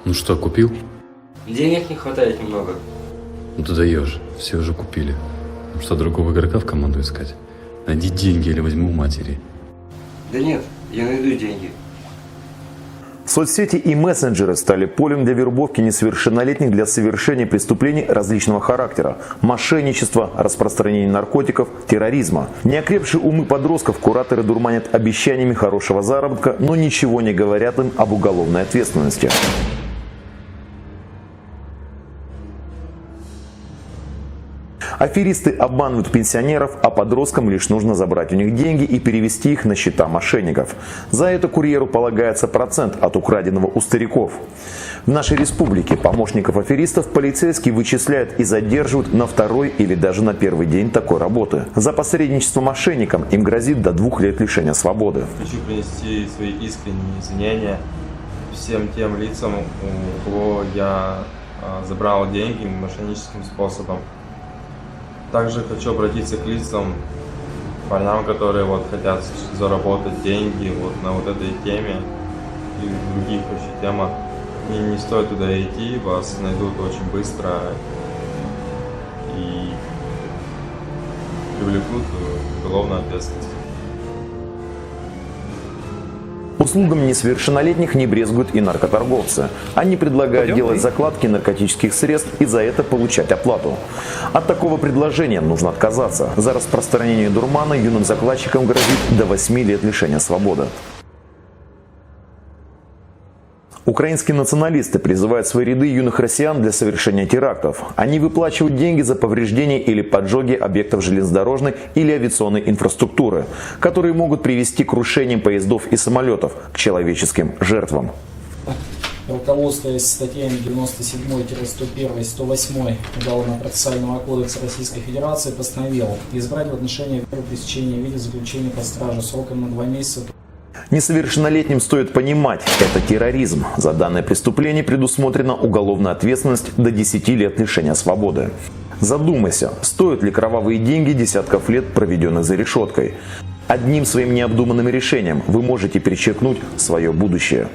Ну что, купил? Денег не хватает немного. Ну ты даешь, все уже купили. Ну что, другого игрока в команду искать? Найди деньги или возьму у матери. Да нет, я найду деньги. Соцсети и мессенджеры стали полем для вербовки несовершеннолетних для совершения преступлений различного характера – мошенничества, распространения наркотиков, терроризма. Неокрепшие умы подростков кураторы дурманят обещаниями хорошего заработка, но ничего не говорят им об уголовной ответственности. Аферисты обманывают пенсионеров, а подросткам лишь нужно забрать у них деньги и перевести их на счета мошенников. За это курьеру полагается процент от украденного у стариков. В нашей республике помощников аферистов полицейские вычисляют и задерживают на второй или даже на первый день такой работы. За посредничество мошенникам им грозит до 2 лет лишения свободы. Хочу принести свои искренние извинения всем тем лицам, у кого я забрал деньги мошенническим способом. Также хочу обратиться к лицам, парням, которые хотят заработать деньги на этой теме и в других вообще темах. И не стоит туда идти, вас найдут очень быстро и привлекут к уголовной ответственности. Услугами несовершеннолетних не брезгуют и наркоторговцы. Они предлагают делать закладки наркотических средств и за это получать оплату. От такого предложения нужно отказаться. За распространение дурмана юным закладчикам грозит до 8 лет лишения свободы. Украинские националисты призывают в свои ряды юных россиян для совершения терактов. Они выплачивают деньги за повреждение или поджоги объектов железнодорожной или авиационной инфраструктуры, которые могут привести к крушениям поездов и самолетов, к человеческим жертвам. Руководствуясь статьями 97-101 и 108 Уголовно-процессуального кодекса Российской Федерации, постановил избрать в отношении пресечения в виде заключения под стражу сроком на 2 месяца. Несовершеннолетним стоит понимать, это терроризм. За данное преступление предусмотрена уголовная ответственность до 10 лет лишения свободы. Задумайся, стоят ли кровавые деньги десятков лет, проведенных за решеткой. Одним своим необдуманным решением вы можете перечеркнуть свое будущее.